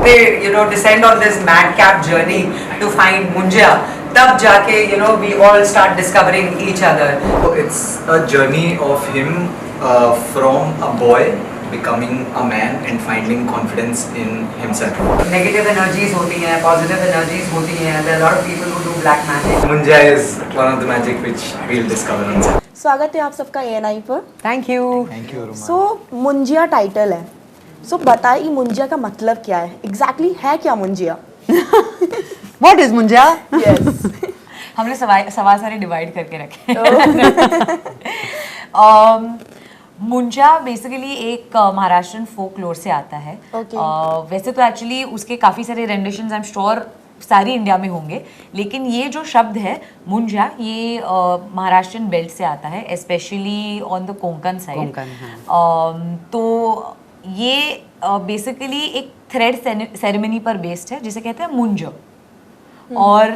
they descend on this madcap journey to find Munjya, तब जाके we all start discovering each other. So it's a journey of him from a boy becoming a man and finding confidence in himself. Negative energies होती हैं, positive energies होती हैं. There are a lot of people who do black magic. Munjya is one of the magic which we'll discover on set. स्वागत है आप सबका ANI पर. Thank you. Thank you, Ruma. So Munjya title है. So बताइए मुंजिया का मतलब क्या है? Exactly है क्या Munjya? What is Munjya? Yes. हमने सवाल सारे डिवाइड करके रखे. मुंजा बेसिकली एक महाराष्ट्रन फोकलोर से आता है. वैसे तो एक्चुअली उसके काफ़ी सारे रेंडिशंस आई एम श्योर सारी इंडिया में होंगे, लेकिन ये जो शब्द है मुंजा ये महाराष्ट्रन बेल्ट से आता है, specially on the Konkan side. तो ये बेसिकली एक थ्रेड सेरेमनी पर बेस्ड है जिसे कहते हैं मुंज. और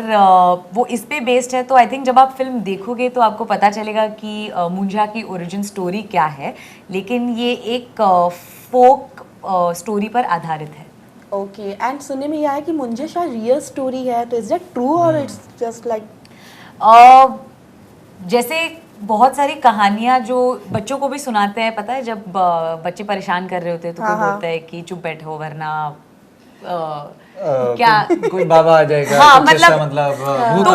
वो इस पे बेस्ड है. तो आई थिंक जब आप फिल्म देखोगे तो आपको पता चलेगा कि मुंजा की ओरिजिन स्टोरी क्या है, लेकिन ये एक फोक स्टोरी पर आधारित है. ओके. एंड सुनने में यह है कि मुंजा शायद रियल स्टोरी है, तो इज दैट ट्रू और इट्स जस्ट लाइक जैसे बहुत सारी कहानियाँ जो बच्चों को भी सुनाते हैं, पता है जब बच्चे परेशान कर रहे होते हैं तो कोई बोलता है कि चुप बैठो वरना क्या कोई बाबा आ जाएगा. हाँ, मतलब तो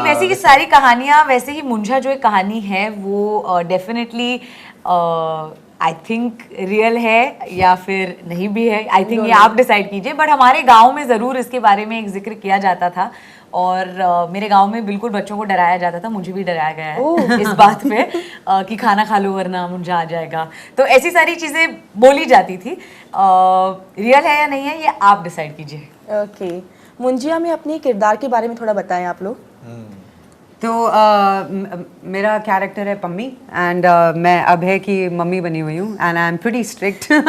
वैसी की सारी कहानियां, वैसे ही मुंजा जो एक कहानी है वो डेफिनेटली आई थिंक रियल है या फिर नहीं भी है. आई थिंक ये आप डिसाइड कीजिए. बट हमारे गांव में ज़रूर इसके बारे में एक जिक्र किया जाता था और मेरे गांव में बिल्कुल बच्चों को डराया जाता था. मुझे भी डराया गया है इस बात पे कि खाना खा लो वरना मुंजा आ जाएगा. तो ऐसी सारी चीज़ें बोली जाती थी. रियल है या नहीं है ये आप डिसाइड कीजिए. ओके. मुंजिया में अपने किरदार के बारे में थोड़ा बताएं आप लोग. तो मेरा कैरेक्टर है पम्मी एंड मैं अभय की मम्मी बनी हुई हूँ and I am pretty strict and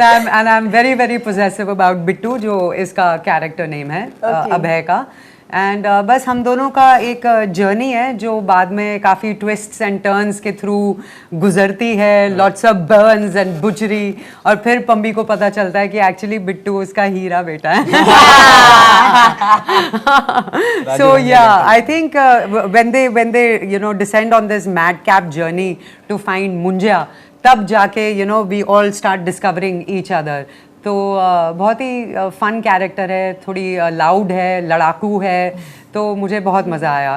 I am very very possessive about Bittu जो इसका कैरेक्टर नेम है अभय का. एंड बस हम दोनों का एक जर्नी है जो बाद में काफ़ी ट्विस्ट्स एंड टर्न्स के थ्रू गुजरती है. Lots of Burns and बुचरी. और फिर पम्मी को पता चलता है कि एक्चुअली बिट्टू उसका हीरा बेटा है. So yeah, I think when they descend on this madcap journey to find Munjya, तब जाके we all start discovering each other. तो बहुत ही फन कैरेक्टर है, थोड़ी लाउड है, लड़ाकू है, तो मुझे बहुत मज़ा आया.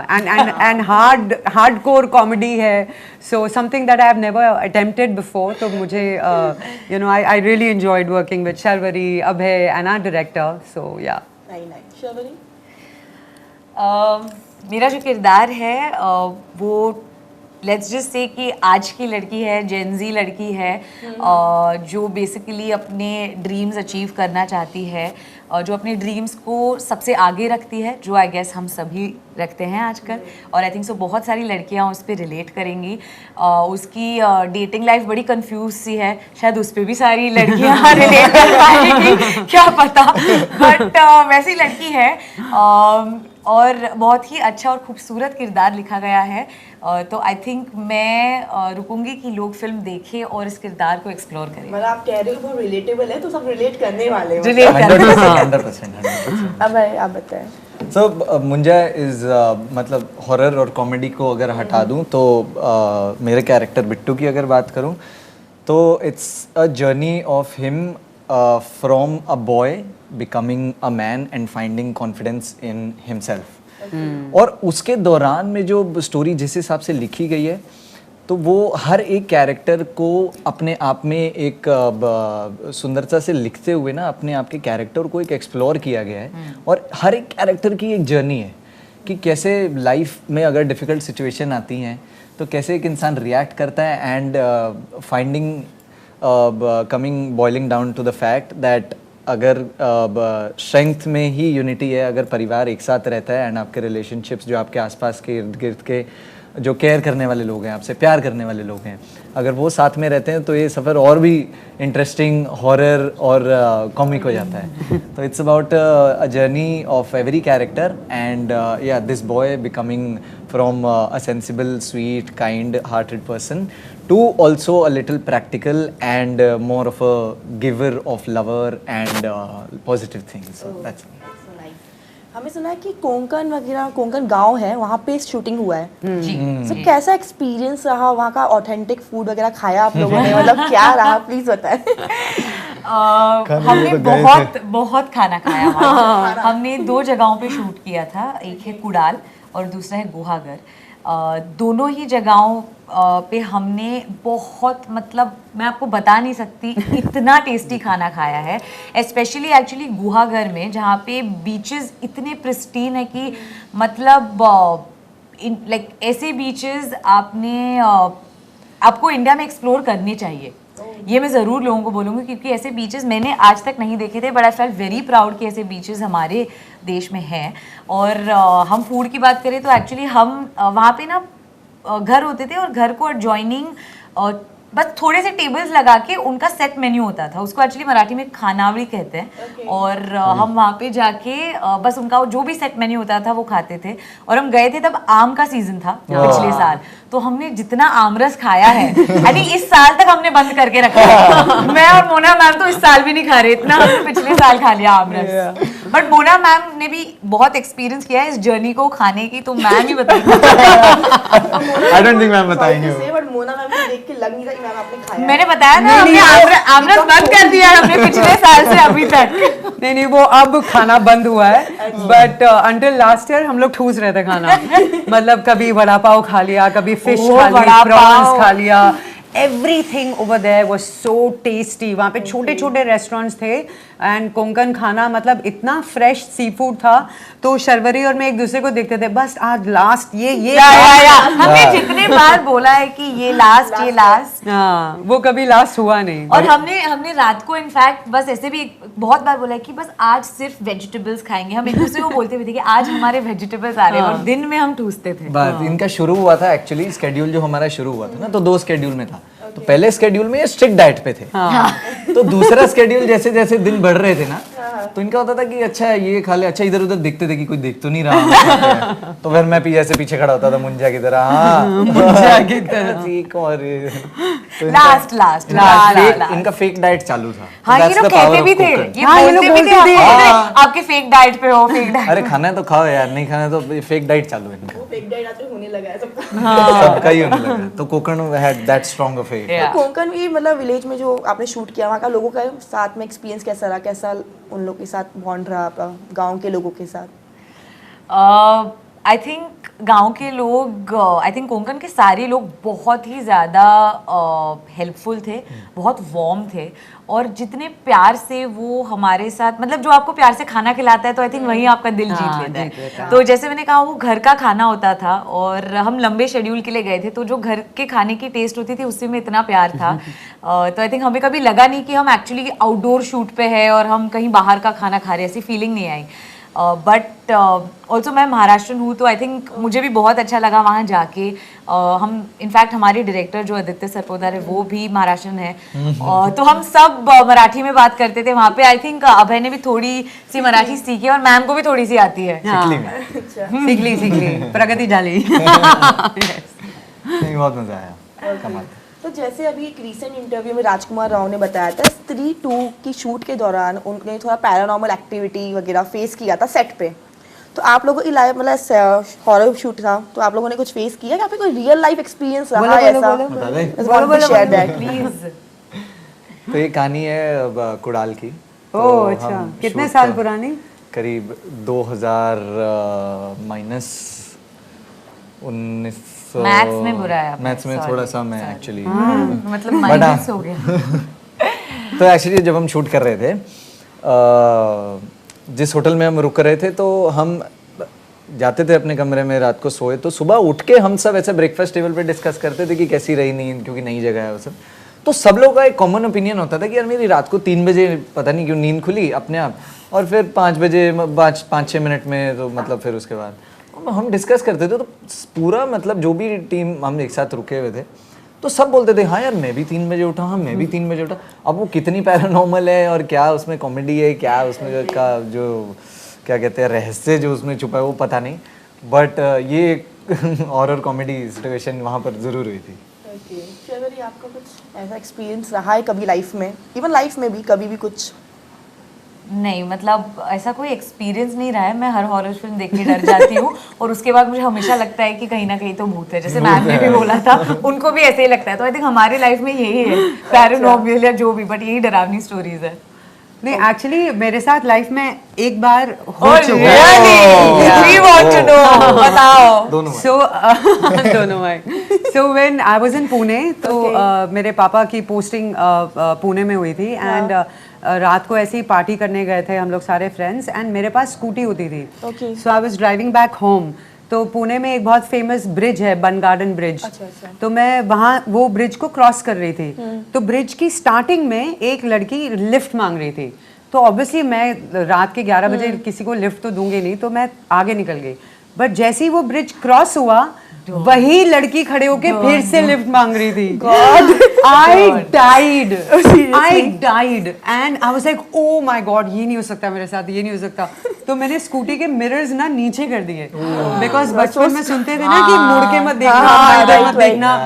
एंड हार्डकोर कॉमेडी है. So something that I have never attempted before. तो मुझे I really enjoyed working with Sharvari, Abhay and our director. So yeah. Sharvari. मेरा जो किरदार है वो लेट्स जस्ट से कि आज की लड़की है, जेनजी लड़की है जो बेसिकली अपने ड्रीम्स अचीव करना चाहती है, जो अपने ड्रीम्स को सबसे आगे रखती है, जो आई गेस हम सभी रखते हैं आजकल. और आई थिंक सो बहुत सारी लड़कियां उस पर रिलेट करेंगी. उसकी डेटिंग लाइफ बड़ी कंफ्यूज सी है, शायद उस पर भी सारी लड़कियां रिलेट कर पाएंगी, क्या पता. बट वैसी लड़की है और बहुत ही अच्छा और खूबसूरत किरदार लिखा गया है. तो आई थिंक मैं रुकूंगी कि लोग फिल्म देखें और इस किरदार को एक्सप्लोर करें. मतलब आप कह रहे हो बहुत रिलेटेबल है, तो सब रिलेट करने वाले हैं. रिलेट करने 100%. अब आप बताएं. So मुंजा इज मतलब हॉरर और कॉमेडी को अगर हटा दूं तो मेरे कैरेक्टर बिट्टू की अगर बात करूं तो it's a journey of him from a boy becoming a man and finding confidence in himself. और उसके दौरान में जो स्टोरी जिस हिसाब से लिखी गई है तो वो हर एक कैरेक्टर को अपने आप में एक सुंदरता से लिखते हुए ना अपने आप के कैरेक्टर को एक एक्सप्लोर किया गया है. और हर एक कैरेक्टर की एक जर्नी है कि कैसे लाइफ में अगर डिफ़िकल्ट सिचुएशन आती हैं तो कैसे एक इंसान रिएक्ट करता है and finding coming boiling down to the fact that अगर स्ट्रेंथ में ही यूनिटी है, अगर परिवार एक साथ रहता है एंड आपके रिलेशनशिप्स जो आपके आसपास के इर्द गिर्द के जो केयर करने वाले लोग हैं, आपसे प्यार करने वाले लोग हैं, अगर वो साथ में रहते हैं तो ये सफ़र और भी इंटरेस्टिंग, हॉरर और कॉमिक हो जाता है. तो it's about a journey of every character and yeah this boy becoming from a sensible, sweet, kind-hearted person to also a little practical and more of a giver of lover and positive things. So that's हमें सुना है कि कोंकण वगैरह, कोंकण गांव है वहाँ पे shooting हुआ है। जी तो कैसा एक्सपीरियंस रहा वहाँ का? ऑथेंटिक फूड वगैरह खाया आप लोगों ने? मतलब क्या रहा, प्लीज बताएं। हमने बहुत बहुत खाना खाया वहाँ। हमने 2 जगहों पे शूट किया था, एक है कुडाल और दूसरा है गुहागर। दोनों ही जगहों पे हमने बहुत, मतलब मैं आपको बता नहीं सकती इतना टेस्टी खाना खाया है। स्पेशली एक्चुअली गुहागर में, जहाँ पे बीचेस इतने प्रिस्टीन है कि मतलब लाइक ऐसे बीचेस आपको इंडिया में एक्सप्लोर करने चाहिए। ये मैं ज़रूर लोगों को बोलूँगी, क्योंकि ऐसे बीचेस मैंने आज तक नहीं देखे थे, but I felt very proud कि ऐसे बीचेस हमारे देश में हैं। और हम फूड की बात करें तो एक्चुअली हम वहाँ पे ना घर होते थे और घर को एडजॉइनिंग बस थोड़े से टेबल्स लगा के उनका सेट मेन्यू होता था, उसको एक्चुअली मराठी में खानावड़ी कहते हैं। और हम वहाँ पे जाके बस उनका जो भी सेट मेन्यू होता था वो खाते थे। और हम गए थे तब आम का सीजन था पिछले साल, तो हमने जितना आमरस खाया है, यानी इस साल तक हमने बंद करके रखा है। मैं और मोना मैम तो इस साल भी नहीं खा रहे, इतना हमने पिछले साल खा लिया आमरस। बट मोना मैम ने भी बहुत एक्सपीरियंस किया है इस जर्नी को खाने की, तो मैम ही बताएंगे। I don't think मैम बताएंगे वो। बट मोना मैम को देख के लग नहीं रहा कि मैम आपने खाया। मैंने बताया ना, हमने आमरस बंद कर दिया है हमने पिछले साल से अभी तक। नहीं, वो अब खाना बंद हुआ है, बट अंटिल लास्ट ईयर हम लोग ठूस रहे थे खाना। मतलब कभी वड़ा पाव खा लिया, कभी फिश खा ली, प्रॉन्स खा लिया। Everything over there was so tasty. वहाँ पे छोटे छोटे रेस्टोरेंट्स थे एंड कोंकण खाना मतलब इतना फ्रेश सी फूड था। तो शर्वरी और मैं एक दूसरे को देखते थे, बस आज लास्ट ये या। हमने जितने बार बोला है कि ये लास्ट, हाँ, वो कभी लास्ट हुआ नहीं। और हमने रात को इनफैक्ट बस ऐसे भी बहुत बार बोला है कि बस आज सिर्फ वेजिटेबल्स खाएंगे। हम एक दूसरे को बोलते भी थे कि आज हमारे वेजिटेबल्स आ रहे हैं, और दिन में हम ठूसते थे। बस इनका शुरू हुआ था एक्चुअली, स्केड्यूल जो हमारा शुरू हुआ था ना, तो 2 स्केड्यूल में था। तो पहले स्केड्यूल में ये स्ट्रिक्ट डाइट पे थे। तो दूसरा स्केड्यूल जैसे जैसे दिन बढ़ रहे थे ना, तो इनका होता था कि अच्छा ये खा ले, अच्छा इधर उधर देखते थे कि कोई देख तो नहीं रहा। तो फिर मैं ऐसे पीछे खड़ा होता था मुंजा की तरह। हाँ मुंजा की तरह। ठीक। और तो लास्ट इनका फेक डाइट चालू था। हाँ, ये लोग कहते भी थे, ये बोलते भी थे आपके फेक डाइट पे हो, फेक डाइट। अरे खाना है तो खाओ यार, नहीं खाना है तो फेक डाइट चालू है इनका। फेक डाइट आते होने लगा है सबका। सबका ही होने लगा। तो Konkan had that strong a fake. Konkan भी मतलब विलेज में जो आपने शूट किया, वहाँ का लोगों का साथ में एक्सपीरियंस कैसा रहा? कैसा उन लोगों के साथ बॉन्ड रहा आपका गांव के लोगों के साथ? आई थिंक गांव के लोग, आई थिंक कोंकण के सारे लोग बहुत ही ज़्यादा हेल्पफुल थे, बहुत वार्म थे। और जितने प्यार से वो हमारे साथ, मतलब जो आपको प्यार से खाना खिलाता है तो आई थिंक वही आपका दिल जीत लेता है। तो जैसे मैंने कहा, वो घर का खाना होता था और हम लंबे शेड्यूल के लिए गए थे, तो जो घर के खाने की टेस्ट होती थी उससे में इतना प्यार था। तो आई थिंक हमें कभी लगा नहीं कि हम एक्चुअली आउटडोर शूट पे है और हम कहीं बाहर का खाना खा रहे हैं, ऐसी फीलिंग नहीं आई। बट ऑल्सो मैं महाराष्ट्रन हूँ, तो आई थिंक मुझे भी बहुत अच्छा लगा वहाँ जाके। हम इनफैक्ट हमारे डायरेक्टर जो आदित्य सरपोतदार है वो भी महाराष्ट्रन है। तो हम सब मराठी में बात करते थे वहाँ पे। आई थिंक अभय ने भी थोड़ी सी मराठी सीखी और मैम को भी थोड़ी सी आती है। सीख ली प्रगति झाली। नहीं, बहुत मजा आया, कमाल। तो जैसे अभी एक रीसेंट इंटरव्यू में राजकुमार राव ने बताया था, स्त्री 2 की शूट के दौरान उन्होंने थोड़ा पैरानॉर्मल एक्टिविटी वगैरह फेस किया था सेट पे। तो आप लोगों की लाइफ मतलब हॉरर शूट था, तो आप लोगों ने कुछ फेस किया क्या? फिर कोई रियल लाइफ एक्सपीरियंस रहा ऐसा? बता दे। प्लीज। तो ये कहानी है कुडाल की। ओह अच्छा, कितने साल पुरानी? करीब 2000 माइनस 19। मैथ्स में बुरा है, मैथ्स में थोड़ा सा मैं एक्चुअली मतलब माइनस हो गया। तो एक्चुअली जब हम शूट कर रहे थे, जिस होटल में हम रुक रहे थे, तो हम जाते थे अपने कमरे में, रात को सोए तो सुबह उठ के हम सब ऐसे ब्रेकफास्ट टेबल पे डिस्कस करते थे कि कैसी रही नींद, क्योंकि नई जगह है वो सब। तो सब लोगों का एक कॉमन ओपिनियन होता था कि यार मेरी रात को 3 बजे पता नहीं क्यों नींद खुली अपने आप, और फिर 5 बजे 5-6 मिनट में, तो मतलब फिर उसके बाद हम डिस्कस करते थे। तो पूरा मतलब जो भी टीम हम एक साथ रुके हुए थे, तो सब बोलते थे हाँ यार मैं भी 3 बजे उठा, हाँ मैं भी 3 बजे उठा। अब वो कितनी पैरानॉर्मल है और क्या उसमें कॉमेडी है, क्या उसमें का जो क्या कहते हैं रहस्य जो उसमें छुपा है वो पता नहीं, बट ये हॉरर कॉमेडी सिचुएशन वहाँ पर ज़रूर हुई थी। ओके चलो, आपका कुछ ऐसा एक्सपीरियंस रहा है कभी लाइफ में, इवन लाइफ में भी कभी भी कुछ? नहीं, मतलब ऐसा कोई एक्सपीरियंस नहीं रहा है। मैं हर हॉरर फिल्म देख के डर जाती हूँ और उसके बाद मुझे हमेशा लगता है कि कहीं ना कहीं तो भूत है, जैसे मैम ने भी बोला था, उनको भी ऐसे ही लगता है। तो आई थिंक हमारी लाइफ में यही है, पैरानॉर्मल या जो भी, बट यही डरावनी स्टोरीज है। नहीं, एक्चुअली मेरे साथ लाइफ में एक बार हो Oh, चुका really? We want to know. बताओ। दोनों So दोनों भाई। So when I was in Pune, तो मेरे पापा की पोस्टिंग पुणे में हुई थी एंड रात को ऐसे ही पार्टी करने गए थे हम लोग सारे फ्रेंड्स एंड मेरे पास स्कूटी होती थी। Okay. So I was driving back home. तो पुणे में एक बहुत फेमस ब्रिज है, बन गार्डन ब्रिज। अच्छा। तो मैं वहाँ वो ब्रिज को क्रॉस कर रही थी। तो ब्रिज की स्टार्टिंग में एक लड़की लिफ्ट मांग रही थी। तो ऑब्वियसली मैं रात के 11 बजे किसी को लिफ्ट तो दूंगी नहीं, तो मैं आगे निकल गई। बट जैसे ही वो ब्रिज क्रॉस हुआ, वही लड़की खड़े होके फिर से लिफ्ट मांग रही थी। I died and I was like, oh my God, ये नहीं हो सकता मेरे साथ, ये नहीं हो सकता। तो मैंने स्कूटी के मिरर्स ना नीचे कर दिए, बिकॉज बचपन में सुनते थे ना कि मुड़ के मत देखना, इधर मत देखना।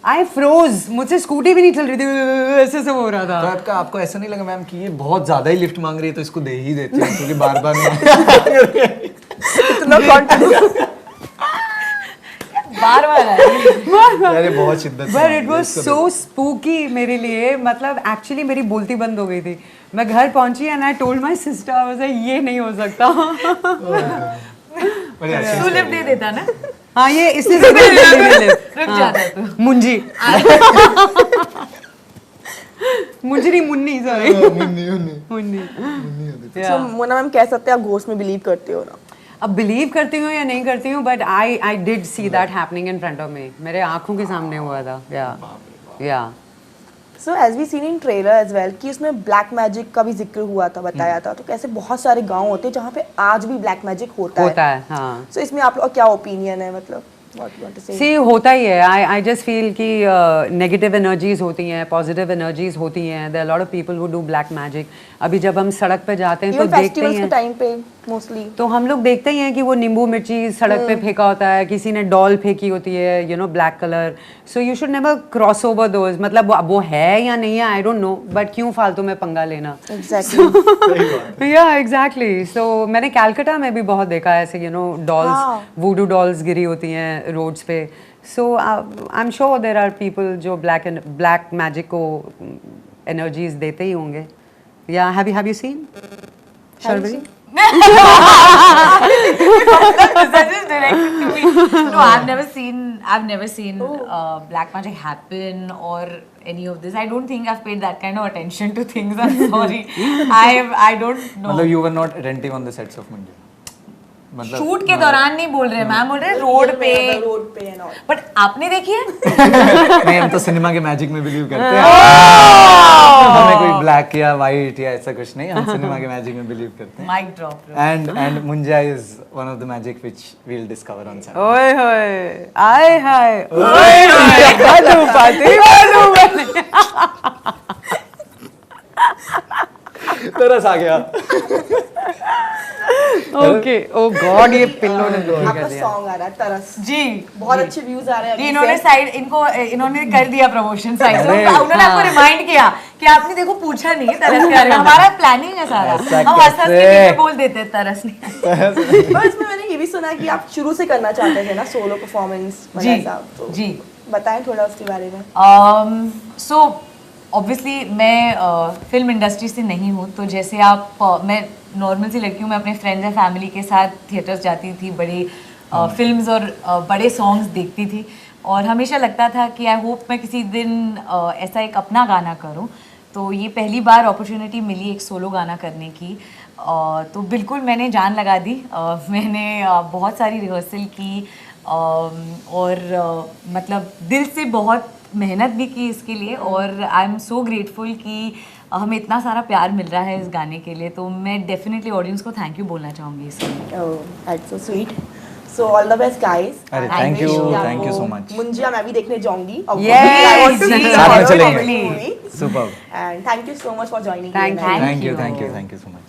आई फ्रोज, मुझसे स्कूटी भी नहीं चल रही थी, ऐसे सब हो रहा तो था। आपको ऐसा नहीं लगा मैम कि ये बहुत ज्यादा ही लिफ्ट मांग रही है तो इसको दे ही देते हैं क्योंकि बार बार इतना कॉन्फिडेंस? बार बार यार ये बहुत शिद्दत से बट इट मांग वाज रही है, सो स्पूकी मेरे लिए। मतलब एक्चुअली मेरी बोलती बंद हो गई थी। मैं घर पहुंची and I told my sister, I was like ये नहीं हो सकता। बड़ी अच्छी तू लिफ्ट दे देता ना, हाँ, ये इसने रुक रुक जाता तू। मुंजी मुंजी नहीं, मुन्नी, सॉरी, मुन्नी। सो मोना मैम कह सकते हैं आप घोस्ट में बिलीव करते हो ना? अब बिलीव करती हूँ या नहीं करती हूँ, but I did see that happening in front of me. मेरे आंखों के सामने हुआ था। या so as we seen in trailer as well कि उसमें ब्लैक मैजिक का भी जिक्र हुआ था, बताया था। तो कैसे बहुत सारे गांव होते हैं जहाँ पे आज भी ब्लैक मैजिक होता है। हाँ। सो इसमें आप लोग का क्या ओपिनियन है, मतलब व्हाट यू वांट टू से? सी होता ही है। आई जस्ट फील कि नेगेटिव एनर्जीज होती हैं, पॉजिटिव एनर्जीज होती हैं। There are lot of people who do black magic. अभी जब हम सड़क पे जाते हैं तो देखते फेस्टिवल्स ही के हैं, टाइम पे मोस्टली तो हम लोग देखते ही हैं कि वो नींबू मिर्ची सड़क पे फेंका होता है, किसी ने डॉल फेंकी होती है, you know, black colour. So you should never cross over those. मतलब वो है या नहीं है, आई डोंट नो, बट क्यों फालतू में पंगा लेना। एग्जैक्टली। या एग्जैक्टली। सो मैंने कैलकाटा में भी बहुत देखा है ऐसे, you know, dolls, voodoo dolls गिरी होती हैं रोड्स पे। So I am sure there are people जो ब्लैक मैजिक को एनर्जीज देते ही होंगे। Yeah have you seen Sharvari? That is directed to me. No, I've never seen black magic happen or any of this. I don't think I've paid that kind of attention to things. I'm sorry. I don't know. मतलब you were not attentive on the sets of Munja. मतलब shoot के दौरान नहीं बोल रहे ma'am, बोल रहे road पे एंड ऑल। बट आपने देखी है? नहीं, हम तो सिनेमा के मैजिक में बिलीव करते हैं। हमें कोई ब्लैक या वाइट या ऐसा कुछ नहीं, हम सिनेमा के मैजिक में बिलीव करते हैं। Mic drop. And Munja is one of the magic which we'll discover on Saturday. ओए होए, आए हाय, ओए होए, बालू पाती, बालू तरस आ गया। ओके, ओ गॉड, ये पिल्लो ने ब्लो कर आपका दिया। सॉन्ग आ रहा है तरस, जी, बहुत अच्छे व्यूज आ रहे हैं जी, अभी इन्होंने से। साइड इन्होंने कर दिया प्रमोशन साइड से। अरे, उन्होंने आपको रिमाइंड किया कि आपने देखो पूछा नहीं तरस के बारे में। हमारा प्लानिंग है सारा, ऐसा हम हंस हंस के कैसे? पीछे बोल देते हैं तरस नहीं। पर इसमें मैंने ये भी सुना कि आप शुरू से करना चाहते थे ना सोलो परफॉर्मेंस जी, साहब, तो जी। बताएं थोड़ा उसके बारे में। सो ऑब्वियसली मैं फिल्म इंडस्ट्री से नहीं हूँ, तो जैसे आप मैं नॉर्मल सी लड़की हूँ, मैं अपने फ्रेंड्स या फैमिली के साथ थिएटर्स जाती थी, बड़े फिल्म्स और बड़े सॉन्ग्स देखती थी, और हमेशा लगता था कि आई होप मैं किसी दिन ऐसा एक अपना गाना करूँ। तो ये पहली बार अपॉर्चुनिटी मिली एक सोलो गाना करने की, तो बिल्कुल मैंने जान लगा दी। मैंने बहुत सारी रिहर्सल की और मतलब दिल से बहुत मेहनत भी की इसके लिए, और आई एम सो ग्रेटफुल कि हमें इतना सारा प्यार मिल रहा है इस गाने के लिए। तो मैं डेफिनेटली ऑडियंस को थैंक यू बोलना चाहूँगी इसके लिए। Oh, that's so sweet. So all the best guys. अरे thank you so much. Munjya मैं भी देखने जाऊंगी। Yes, साथ में चलेंगे। Superb. And thank you so much for joining. Thank you. Thank you so much.